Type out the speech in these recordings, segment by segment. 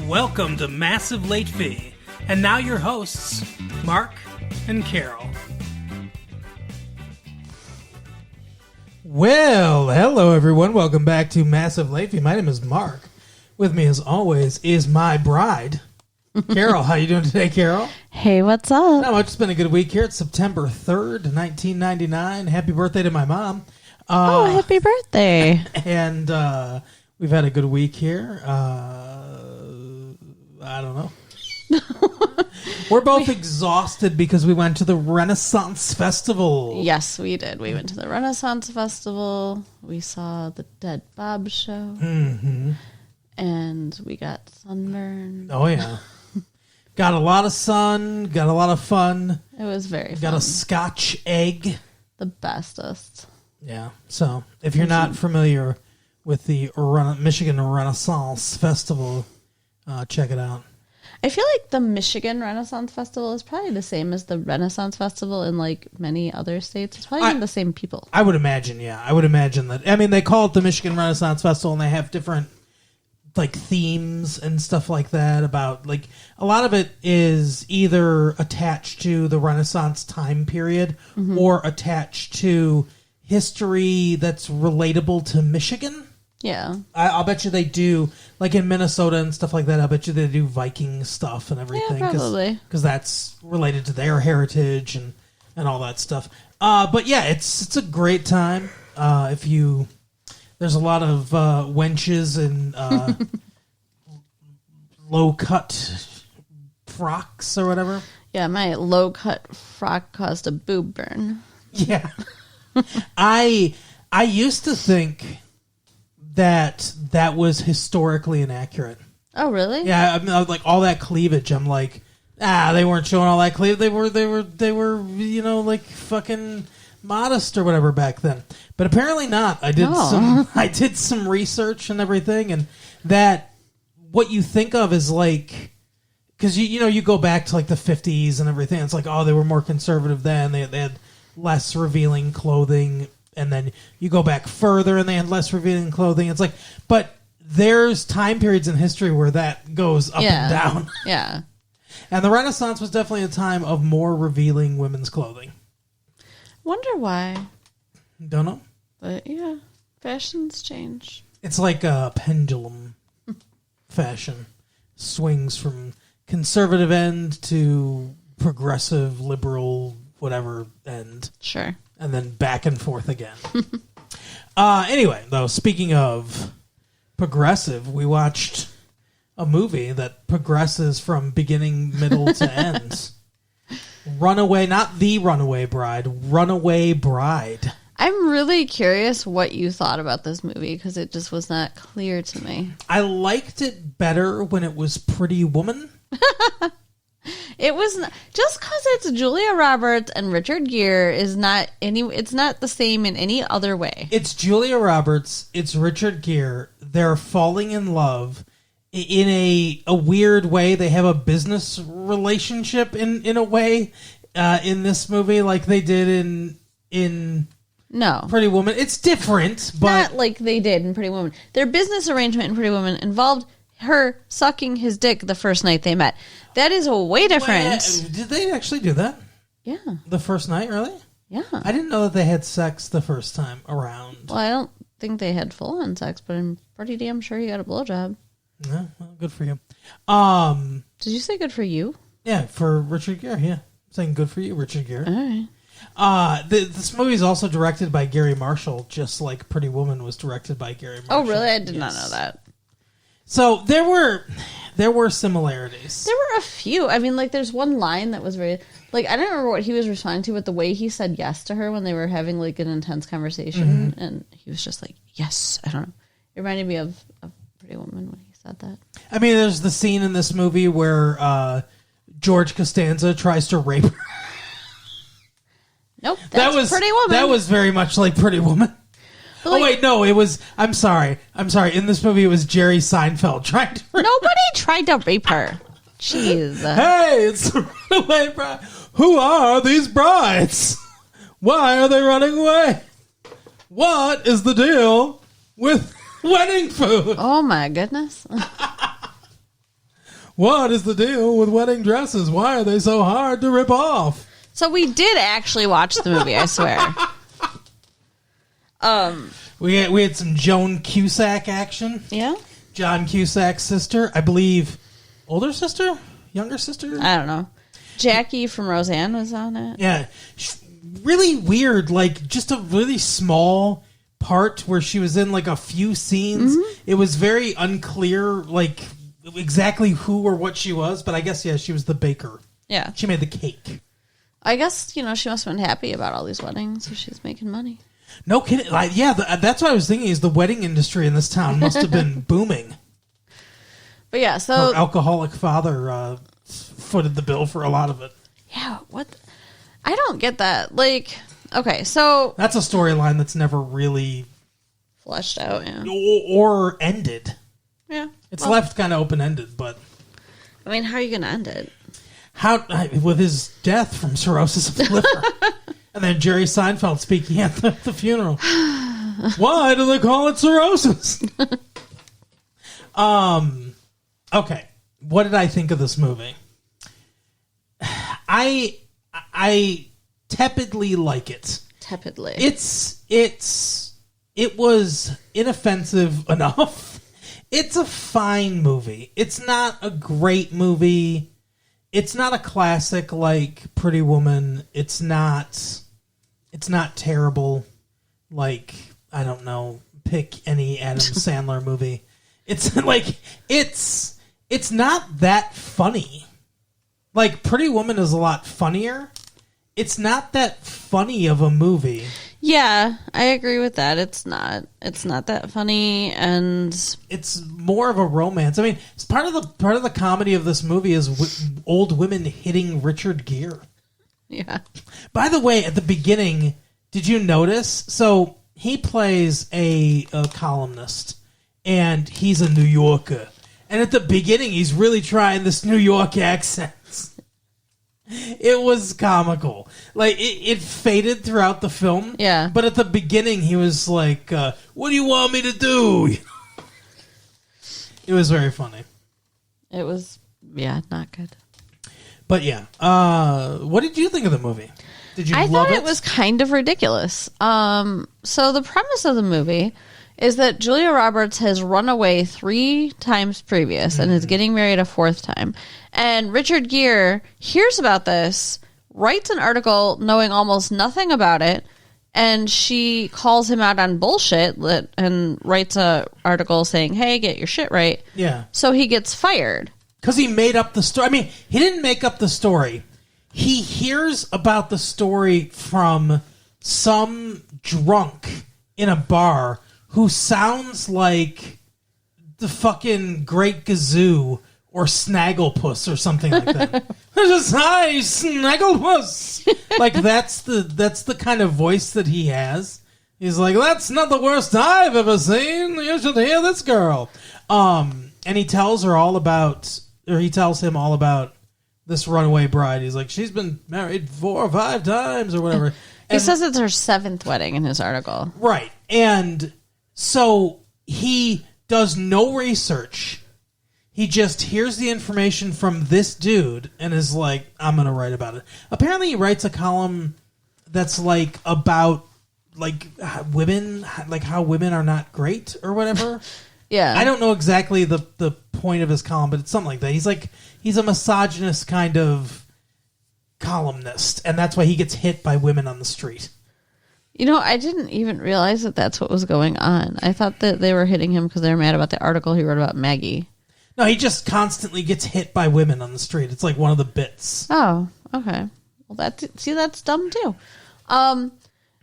Welcome to Massive Late Fee. And now your hosts, Mark and Carol. Well, hello everyone. Welcome back to Massive Late Fee. My name is Mark. With me as always is my bride, Carol. How you doing today, Carol? Hey, what's up? Not much. It's been a good week here. It's September 3rd, 1999. Happy birthday to my mom. Happy birthday. And we've had a good week here. I don't know. We're both exhausted because we went to the Renaissance Festival. Yes, we did. We went to the Renaissance Festival. We saw the Dead Bob show. Mm-hmm. And we got sunburned. Oh, yeah. Got a lot of sun. Got a lot of fun. It was very fun. Got a Scotch egg. The bestest. Yeah. So if you're not familiar with the Michigan Renaissance Festival, check it out. I feel like the Michigan Renaissance Festival is probably the same as the Renaissance Festival in like many other states. It's probably the same people. I would imagine, yeah. I would imagine that. I mean, they call it the Michigan Renaissance Festival, and they have different like themes and stuff like that about like a lot of it is either attached to the Renaissance time period or attached to history that's relatable to Michigan. Yeah. I'll bet you they do, like in Minnesota and stuff like that, I'll bet you they do Viking stuff and everything. Yeah, probably. Because that's related to their heritage and all that stuff. But yeah, it's a great time. There's a lot of wenches and low-cut frocks or whatever. Yeah, my low-cut frock caused a boob burn. Yeah. I used to think that was historically inaccurate. Oh, really? Yeah, I mean, like all that cleavage. I'm like, they weren't showing all that cleavage. They were, like fucking modest or whatever back then. But apparently not. I did some research and everything, and that what you think of is like, because you go back to like the 50s and everything. It's like, they were more conservative then. They had less revealing clothing. And then you go back further and they had less revealing clothing. It's like, but there's time periods in history where that goes up and down. Yeah. And the Renaissance was definitely a time of more revealing women's clothing. Wonder why. Don't know. But yeah, fashions change. It's like a pendulum fashion. Swings from conservative end to progressive, liberal, whatever end. Sure. And then back and forth again. Anyway, though, speaking of progressive, we watched a movie that progresses from beginning, middle to end. Runaway, not the Runaway Bride, Runaway Bride. I'm really curious what you thought about this movie because it just was not clear to me. I liked it better when it was Pretty Woman. It was just because it's Julia Roberts and Richard Gere is not it's not the same in any other way. It's Julia Roberts. It's Richard Gere. They're falling in love in a weird way. They have a business relationship in a way in this movie, like they did in Pretty Woman. It's different, but not like they did in Pretty Woman. Their business arrangement in Pretty Woman involved her sucking his dick the first night they met. That is way different. Did they actually do that? Yeah. The first night, really? Yeah. I didn't know that they had sex the first time around. Well, I don't think they had full-on sex, but I'm pretty damn sure he got a blowjob. Yeah, well, good for you. Did you say good for you? Yeah, for Richard Gere, yeah. I'm saying good for you, Richard Gere. All right. This movie is also directed by Gary Marshall, just like Pretty Woman was directed by Gary Marshall. Oh, really? I did not know that. So there were similarities. There were a few. I mean, like, there's one line that was very... Like, I don't remember what he was responding to, but the way he said yes to her when they were having, like, an intense conversation, and he was just like, yes. I don't know. It reminded me of Pretty Woman when he said that. I mean, there's the scene in this movie where George Costanza tries to rape her. Nope, that was Pretty Woman. That was very much like Pretty Woman. Like, wait, no, it was... I'm sorry. In this movie, it was Jerry Seinfeld trying to... Nobody tried to rape her. Jeez. Hey, it's the Runaway Bride. Who are these brides? Why are they running away? What is the deal with wedding food? Oh, my goodness. What is the deal with wedding dresses? Why are they so hard to rip off? So we did actually watch the movie, I swear. We had some Joan Cusack action. Yeah? John Cusack's sister, I believe. Older sister? Younger sister? I don't know. Jackie from Roseanne was on it. Yeah. Really weird, like just a really small part where she was in like a few scenes. It was very unclear, like exactly who or what she was, but I guess, yeah, she was the baker. Yeah. She made the cake. I guess, she must have been happy about all these weddings, so she's making money. No kidding. Like, yeah, that's what I was thinking is the wedding industry in this town must have been booming. But yeah, so... Her alcoholic father footed the bill for a lot of it. Yeah, what? I don't get that. Like, okay, so... That's a storyline that's never really... Fleshed out, yeah. Or ended. Yeah. It's left kind of open-ended, but... I mean, how are you going to end it? With his death from cirrhosis of the liver. And then Jerry Seinfeld speaking at the funeral. Why do they call it cirrhosis? Okay. What did I think of this movie? I tepidly like it. Tepidly. It was inoffensive enough. It's a fine movie. It's not a great movie. It's not a classic like Pretty Woman. It's not terrible. Like, I don't know, pick any Adam Sandler movie. It's like it's not that funny. Like Pretty Woman is a lot funnier. It's not that funny of a movie. Yeah, I agree with that. It's not that funny, and it's more of a romance. I mean, it's part of the comedy of this movie is old women hitting Richard Gere. Yeah. By the way, at the beginning, did you notice? So he plays a columnist, and he's a New Yorker. And at the beginning, he's really trying this New York accent. It was comical. Like, it faded throughout the film. Yeah. But at the beginning, he was like, what do you want me to do? It was very funny. It was, yeah, not good. But yeah. What did you think of the movie? Did you love it? I thought it was kind of ridiculous. So the premise of the movie is that Julia Roberts has run away 3 times previous and is getting married a 4th time. And Richard Gere hears about this, writes an article knowing almost nothing about it, and she calls him out on bullshit and writes an article saying, hey, get your shit right. Yeah. So he gets fired. Because he made up the story. I mean, he didn't make up the story. He hears about the story from some drunk in a bar who sounds like the fucking Great Gazoo or Snagglepuss or something like that. Just, hi, Snagglepuss. Like that's the kind of voice that he has. He's like, that's not the worst I've ever seen. You should hear this girl. And he tells him all about this runaway bride. He's like, she's been married 4 or 5 times or whatever. He says it's her 7th wedding in his article. Right. And so he does no research. He just hears the information from this dude and is like, I'm going to write about it. Apparently he writes a column that's like about like women, like how women are not great or whatever. Yeah. I don't know exactly the point of his column, but it's something like that. He's a misogynist kind of columnist, and that's why he gets hit by women on the street. You know, I didn't even realize that that's what was going on. I thought that they were hitting him because they were mad about the article he wrote about Maggie. No, he just constantly gets hit by women on the street. It's like one of the bits. Oh, okay. Well, that's dumb too.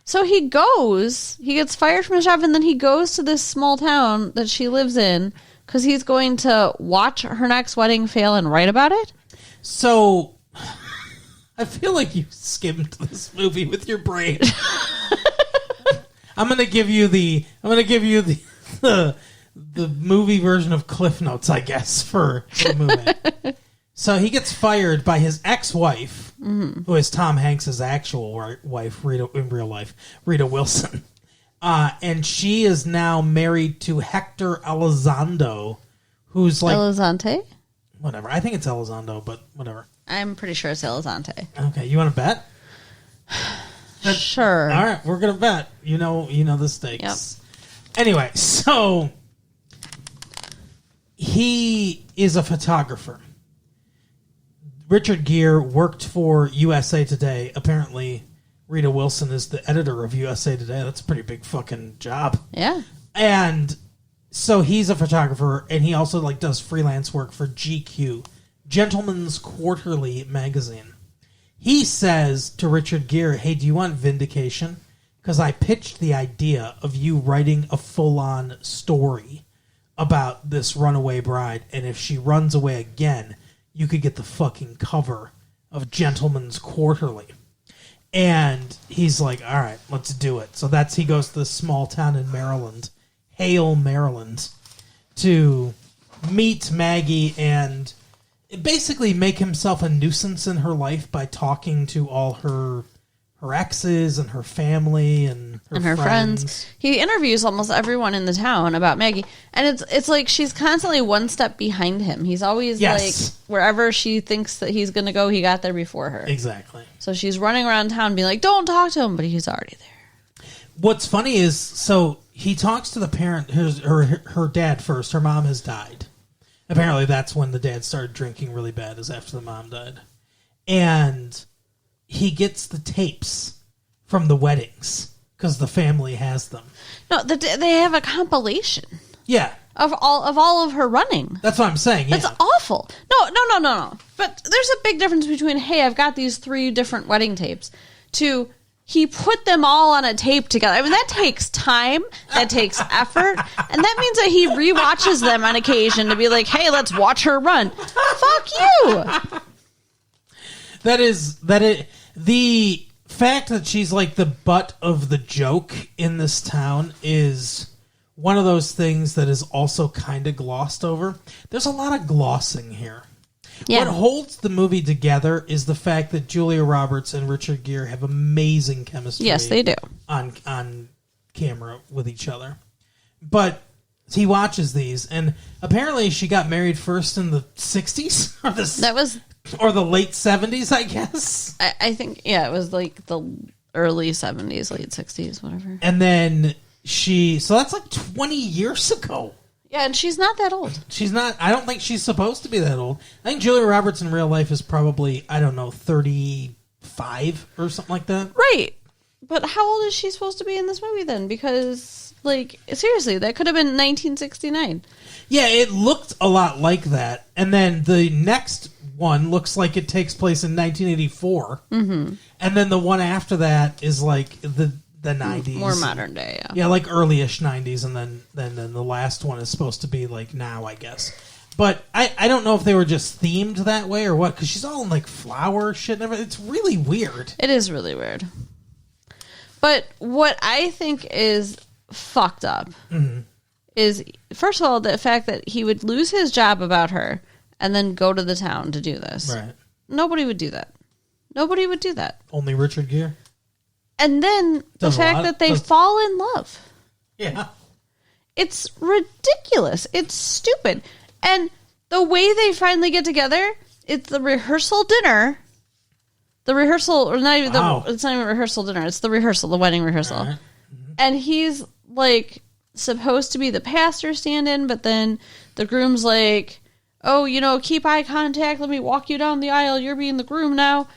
So he gets fired from his job, and then he goes to this small town that she lives in because he's going to watch her next wedding fail and write about it. So I feel like you skimmed this movie with your brain. I'm gonna give you the movie version of Cliff Notes, I guess, for the movie. So he gets fired by his ex-wife, who is Tom Hanks' actual wife, in real life, Rita Wilson. And she is now married to Hector Elizondo, who's like... Elizonte? whatever. I think it's Elizondo, but whatever. I'm pretty sure it's Elizante. Okay, you want to bet? Sure. All right, we're gonna bet. You know the stakes. Yep. Anyway, so he is a photographer. Richard Gere worked for USA Today. Apparently, Rita Wilson is the editor of USA Today. That's a pretty big fucking job. Yeah. And so he's a photographer, and he also does freelance work for GQ, Gentleman's Quarterly magazine. He says to Richard Gere, hey, do you want vindication? Because I pitched the idea of you writing a full-on story about this runaway bride, and if she runs away again, you could get the fucking cover of Gentleman's Quarterly. And he's like, all right, let's do it. So he goes to this small town in Maryland, Hale, Maryland, to meet Maggie and basically make himself a nuisance in her life by talking to all her exes and her family and her friends. He interviews almost everyone in the town about Maggie, and it's like she's constantly one step behind him. He's always like wherever she thinks that he's going to go, he got there before her. Exactly. So she's running around town being like, "Don't talk to him," but he's already there. What's funny is, so he talks to the parent, her dad first. Her mom has died. Apparently, that's when the dad started drinking really bad, is after the mom died. And he gets the tapes from the weddings because the family has them. No, they have a compilation. Yeah. Of all of her running. That's what I'm saying. Yeah. That's awful. No. But there's a big difference between, hey, I've got these 3 different wedding tapes, to he put them all on a tape together. I mean, that takes time. That takes effort. And that means that he rewatches them on occasion to be like, hey, let's watch her run. Fuck you. The fact that she's like the butt of the joke in this town is one of those things that is also kind of glossed over. There's a lot of glossing here. Yeah. What holds the movie together is the fact that Julia Roberts and Richard Gere have amazing chemistry. Yes, they do. On camera with each other. But he watches these, and apparently she got married first in the 60s? Or the late 70s, I guess. I think, yeah, it was like the early 70s, late 60s, whatever. And then so that's like 20 years ago. Yeah, and she's not that old. She's not. I don't think she's supposed to be that old. I think Julia Roberts in real life is probably, 35 or something like that. Right. But how old is she supposed to be in this movie then? Because, seriously, that could have been 1969. Yeah, it looked a lot like that. And then the next one looks like it takes place in 1984. Mm-hmm. And then the one after that is like the 90s. More modern day, yeah. Yeah, like early-ish 90s, and then the last one is supposed to be like now, I guess. But I don't know if they were just themed that way or what, because she's all in like flower shit and everything. It's really weird. It is really weird. But what I think is fucked up is, first of all, the fact that he would lose his job about her and then go to the town to do this. Right. Nobody would do that. Nobody would do that. Only Richard Gere? And then the fact that they fall in love. Yeah. It's ridiculous. It's stupid. And the way they finally get together, it's the rehearsal dinner. The rehearsal, or not even it's not even rehearsal dinner. It's the rehearsal, the wedding rehearsal. Right. Mm-hmm. And he's like supposed to be the pastor stand-in, but then the groom's like, oh, keep eye contact. Let me walk you down the aisle. You're being the groom now.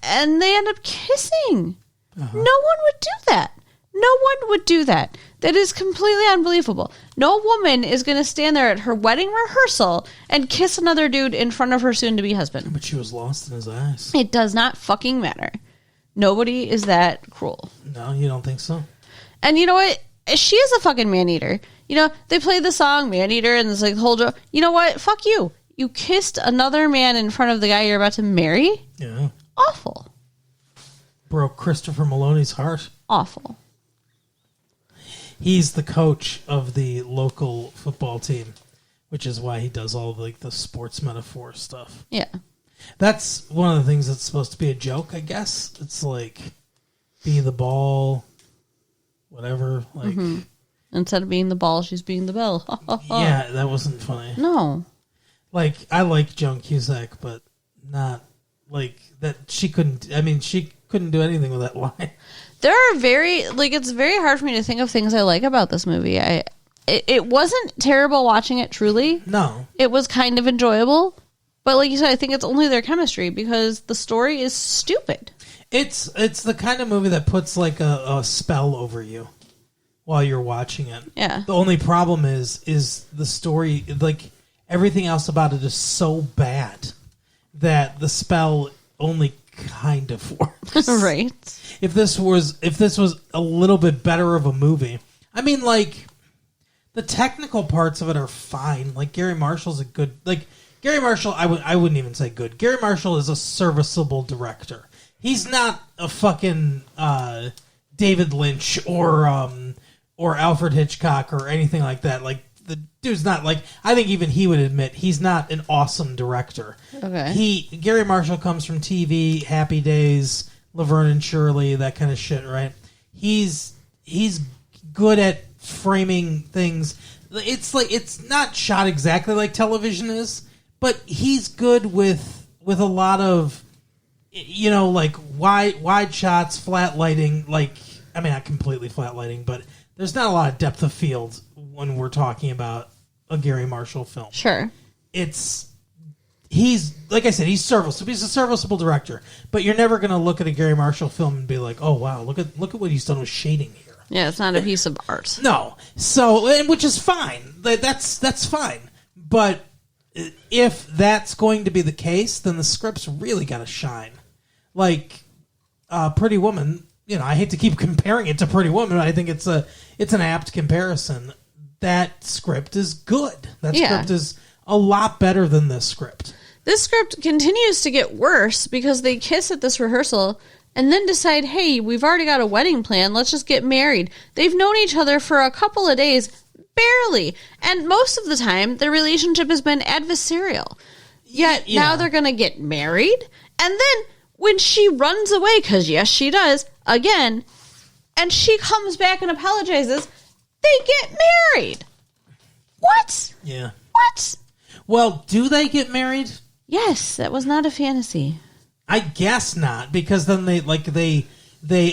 And they end up kissing. Uh-huh. No one would do that. No one would do that. That is completely unbelievable. No woman is going to stand there at her wedding rehearsal and kiss another dude in front of her soon-to-be husband. But she was lost in his eyes. It does not fucking matter. Nobody is that cruel. No, you don't think so? And you know what? She is a fucking man-eater. They played the song Man-Eater and it's like the whole joke. You know what? Fuck you. You kissed another man in front of the guy you're about to marry? Yeah. Awful. Broke Christopher Maloney's heart. Awful. He's the coach of the local football team, which is why he does all the sports metaphor stuff. Yeah. That's one of the things that's supposed to be a joke, I guess. It's like, be the ball, whatever. Instead of being the ball, she's being the bell. Yeah, that wasn't funny. No. Like, I like Joan Cusack, but not like that. She couldn't do anything with that line. There are it's very hard for me to think of things I like about this movie. It wasn't terrible watching it, truly. No. It was kind of enjoyable. But like you said, I think it's only their chemistry because the story is stupid. It's the kind of movie that puts like a spell over you while you're watching it. Yeah. The only problem is the story, like everything else about it is so bad that the spell only kind of works. Right. If this was a little bit better of a movie. I mean, like, the technical parts of it are fine. Like, Gary Marshall's a good... Like, Gary Marshall, I wouldn't even say good. Gary Marshall is a serviceable director. He's not a fucking David Lynch or Alfred Hitchcock or anything like that. Like, the dude's not, like... I think even he would admit he's not an awesome director. Okay. Gary Marshall comes from TV, Happy Days, Laverne and Shirley, that kind of shit, right? He's good at framing things. It's like, it's not shot exactly like television is, but he's good with a lot of, you know, like wide shots, flat lighting. Like, I mean, not completely flat lighting, but there's not a lot of depth of field when we're talking about a Gary Marshall film. Sure. He's, like I said, he's serviceable. He's a serviceable director, but you're never going to look at a Gary Marshall film and be like, "Oh wow, look at what he's done with shading here." Yeah, it's not a piece of art. No, so which is fine. That's fine. But if that's going to be the case, then the script's really got to shine. Like Pretty Woman, you know, I hate to keep comparing it to Pretty Woman, but I think it's an apt comparison. That script is good. That script is a lot better than this script. This script continues to get worse because they kiss at this rehearsal and then decide, hey, we've already got a wedding plan. Let's just get married. They've known each other for a couple of days, barely. And most of the time, their relationship has been adversarial. Yet now they're going to get married. And then when she runs away, because yes, she does, again, and she comes back and apologizes, they get married. What? Yeah. What? Well, do they get married? Yes, that was not a fantasy. I guess not, because then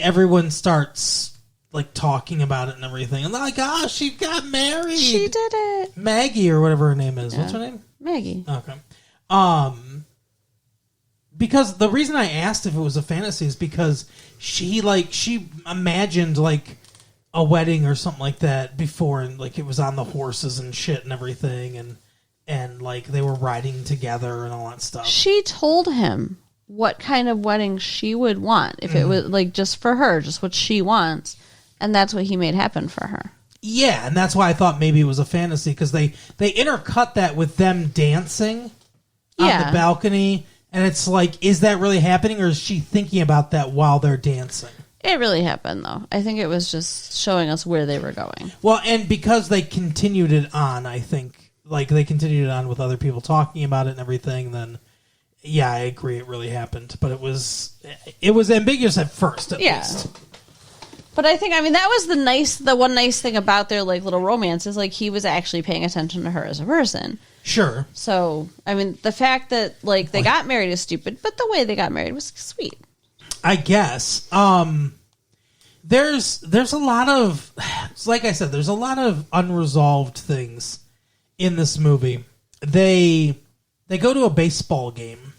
everyone starts like talking about it and everything, and they're like, "Oh, she got married. She did it." Maggie or whatever her name is. Yeah. What's her name? Maggie. Okay. Because the reason I asked if it was a fantasy is because she imagined like a wedding or something like that before, and like it was on the horses and shit and everything, and like they were riding together and all that stuff. She told him what kind of wedding she would want if it was like just for her, just what she wants, and that's what he made happen for her. Yeah, and that's why I thought maybe it was a fantasy, because they intercut that with them dancing on the balcony, and it's like, is that really happening, or is she thinking about that while they're dancing? It really happened, though. I think it was just showing us where they were going. Well, and because they continued it on, I think, like they continued it on with other people talking about it and everything, then yeah, I agree, it really happened. But it was ambiguous at first, at least. But I think, I mean, that was the one nice thing about their like little romance is like he was actually paying attention to her as a person. Sure. So, I mean, the fact that like they got married is stupid, but the way they got married was sweet. I guess. There's a lot of, like I said, there's a lot of unresolved things in this movie. They go to a baseball game,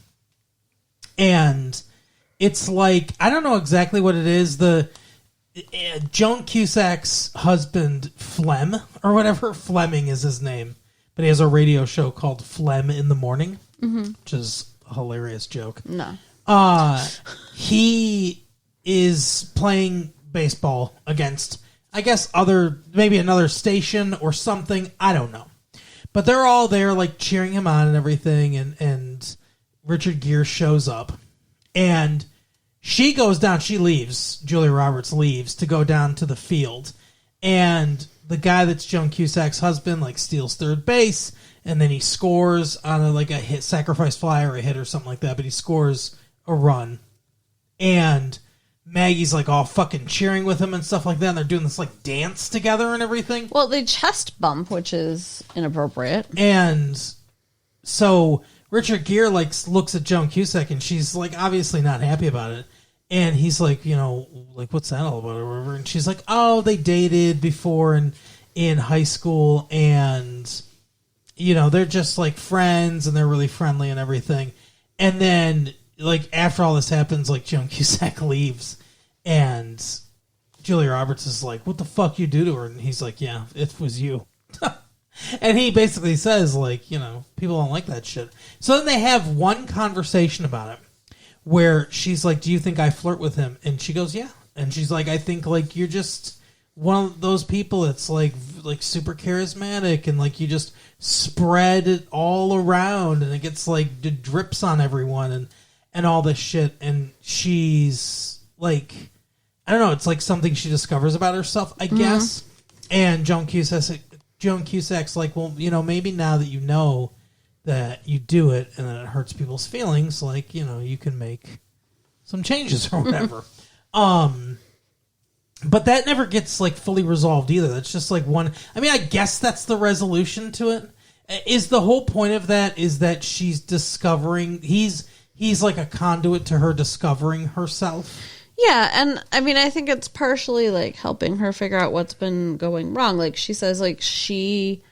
and it's like, I don't know exactly what it is. Joan Cusack's husband, Flem, or whatever, Fleming is his name, but he has a radio show called Flem in the Morning, which is a hilarious joke. No. He is playing baseball against, I guess, maybe another station or something. I don't know. But they're all there, like, cheering him on and everything, and Richard Gere shows up, and she goes down, Julia Roberts leaves to go down to the field, and the guy that's Joan Cusack's husband, like, steals third base, and then he scores on a hit, sacrifice fly or a hit or something like that, but he scores a run, and Maggie's like all fucking cheering with him and stuff like that, and they're doing this like dance together and everything. Well, they chest bump, which is inappropriate. And so Richard Gere like looks at Joan Cusack and she's like obviously not happy about it. And he's like, like, what's that all about or whatever? And she's like, oh, they dated before in high school and, they're just like friends and they're really friendly and everything. And then like after all this happens, like Joan Cusack leaves and Julia Roberts is like, what the fuck you do to her? And he's like, yeah, it was you. And he basically says like, people don't like that shit. So then they have one conversation about it where she's like, do you think I flirt with him? And she goes, yeah. And she's like, I think like you're just one of those people that's like super charismatic and like you just spread it all around and it gets like it drips on everyone and all this shit. And she's like, I don't know, it's like something she discovers about herself, I guess. And Joan Cusack's like, well, maybe now that you know that you do it and that it hurts people's feelings, like, you can make some changes or whatever. But that never gets like fully resolved either. That's just like one. I mean, I guess that's the resolution to it. Is the whole point of that is that she's discovering he's like a conduit to her discovering herself. Yeah, and I mean, I think it's partially like helping her figure out what's been going wrong. Like she says, like she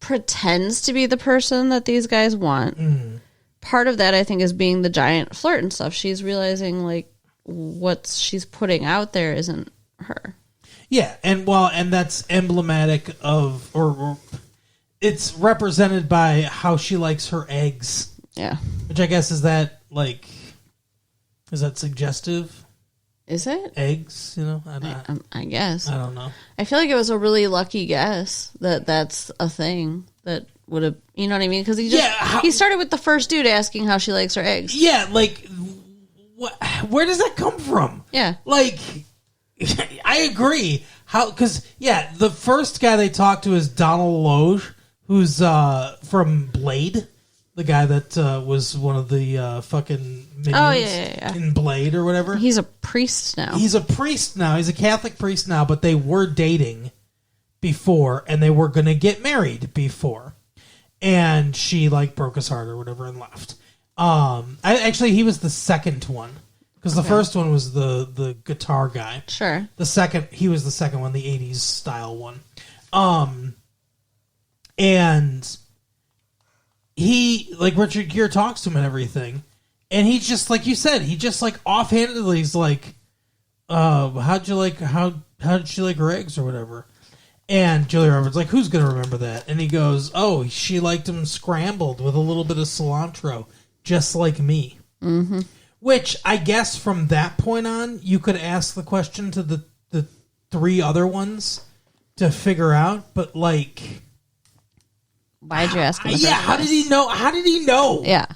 pretends to be the person that these guys want. Part of that, I think, is being the giant flirt and stuff. She's realizing like what she's putting out there isn't her. Yeah, and that's emblematic of, or it's represented by how she likes her eggs. Yeah, which I guess is that suggestive? Is it eggs? I guess. I don't know. I feel like it was a really lucky guess that that's a thing that would have. You know what I mean? Because he started with the first dude asking how she likes her eggs. Yeah, like. Where does that come from? Yeah. Like, I agree. Because the first guy they talk to is Donald Logue, who's from Blade, the guy that was one of the fucking minions in Blade or whatever. He's a priest now. He's a Catholic priest now, but they were dating before, and they were going to get married before. And she, like, broke his heart or whatever and left. He was the second one because the first one was the guitar guy. Sure. He was the second one, the 80s style one. And he, like, Richard Gere talks to him and everything, and he just, like you said, he just like offhandedly is like, how did she like her eggs or whatever? And Julia Roberts like, who's gonna remember that? And he goes, oh, she liked them scrambled with a little bit of cilantro. Just like me. Mm-hmm. Which, I guess from that point on, you could ask the question to the three other ones to figure out, but like... Why'd you ask him? How did he know? How did he know? Yeah,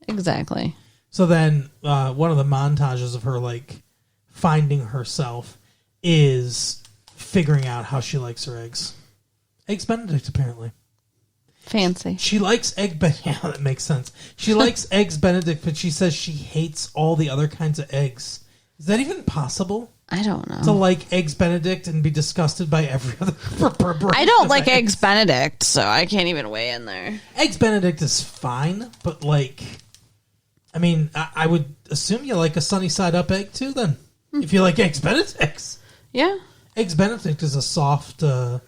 exactly. So then, one of the montages of her, like, finding herself is figuring out how she likes her eggs. Eggs Benedict, apparently. Fancy. She likes yeah, that makes sense. She likes eggs Benedict, but she says she hates all the other kinds of eggs. Is that even possible? I don't know. To like eggs Benedict and be disgusted by every other preparation. I don't like eggs Benedict, so I can't even weigh in there. Eggs Benedict is fine, but like, I mean, I would assume you like a sunny side up egg too. Then, if you like eggs Benedicts, yeah, eggs Benedict is a soft boil,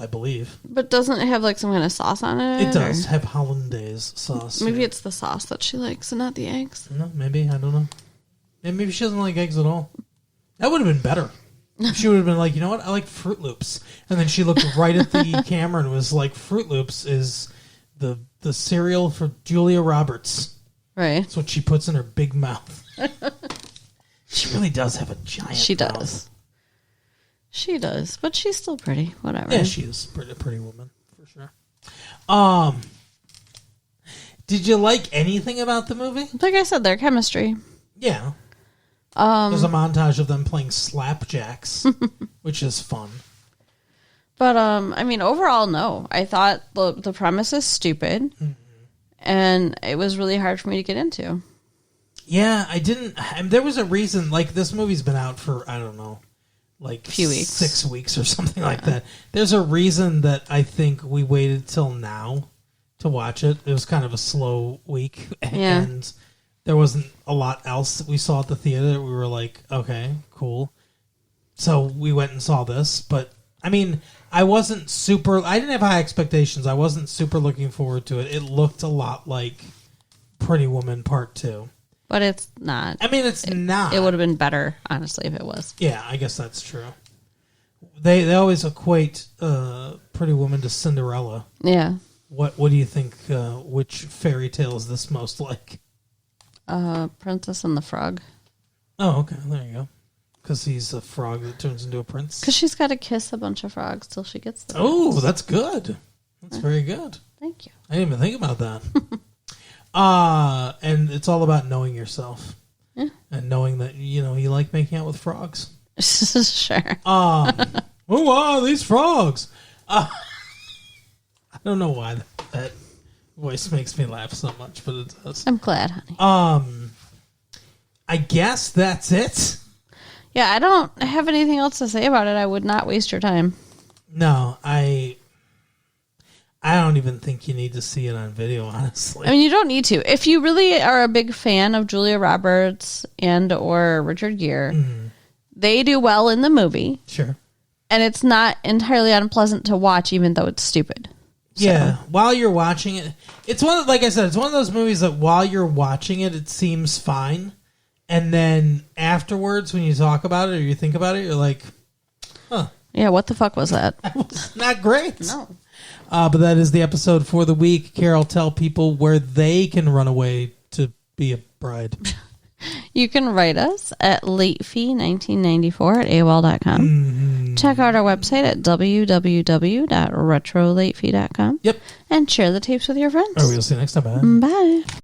I believe. But doesn't it have like some kind of sauce on it? It does have hollandaise sauce. Maybe it's the sauce that she likes and not the eggs. No, maybe. I don't know. Maybe she doesn't like eggs at all. That would have been better. She would have been like, you know what? I like Fruit Loops. And then she looked right at the camera and was like, Fruit Loops is the cereal for Julia Roberts. Right. That's what she puts in her big mouth. She really does have a giant She mouth. does. She does, but she's still pretty. Whatever. Yeah, she is a pretty woman for sure. Did you like anything about the movie? Like I said, their chemistry. Yeah. There's a montage of them playing slapjacks, which is fun. But I mean, overall, no. I thought the premise is stupid, and it was really hard for me to get into. Yeah, I didn't. There was a reason. Like, this movie's been out for, I don't know, like few weeks. 6 weeks or something like that. There's a reason that I think we waited till now to watch it. It was kind of a slow week, Yeah. and there wasn't a lot else that we saw at the theater. We were like, okay, cool. So we went and saw this, but I mean, I didn't have high expectations. I wasn't super looking forward to it. It looked a lot like Pretty Woman Part 2. But it's not. I mean, it's not. It would have been better, honestly, if it was. Yeah, I guess that's true. They always equate Pretty Woman to Cinderella. Yeah. What do you think? Which fairy tale is this most like? Princess and the Frog. Oh, okay. There you go. Because he's a frog that turns into a prince. Because she's got to kiss a bunch of frogs till she gets the Oh, prince. that's good. That's very good. Thank you. I didn't even think about that. And it's all about knowing yourself. Yeah. And knowing that, you like making out with frogs. Sure. Oh, wow, these frogs. I don't know why that voice makes me laugh so much, but it does. I'm glad, honey. I guess that's it. Yeah, I don't have anything else to say about it. I would not waste your time. No, I don't even think you need to see it on video, honestly. I mean, you don't need to. If you really are a big fan of Julia Roberts and or Richard Gere, they do well in the movie. Sure. And it's not entirely unpleasant to watch, even though it's stupid. So. Yeah, while you're watching it, it's like I said, it's one of those movies that while you're watching it, it seems fine. And then afterwards, when you talk about it or you think about it, you're like, huh. Yeah, what the fuck was that? That was not great. No. But that is the episode for the week. Carol, tell people where they can run away to be a bride. You can write us at latefee1994 at AOL.com. Mm-hmm. Check out our website at www.retrolatefee.com. Yep. And share the tapes with your friends. All right, we'll see you next time. Bye. Bye.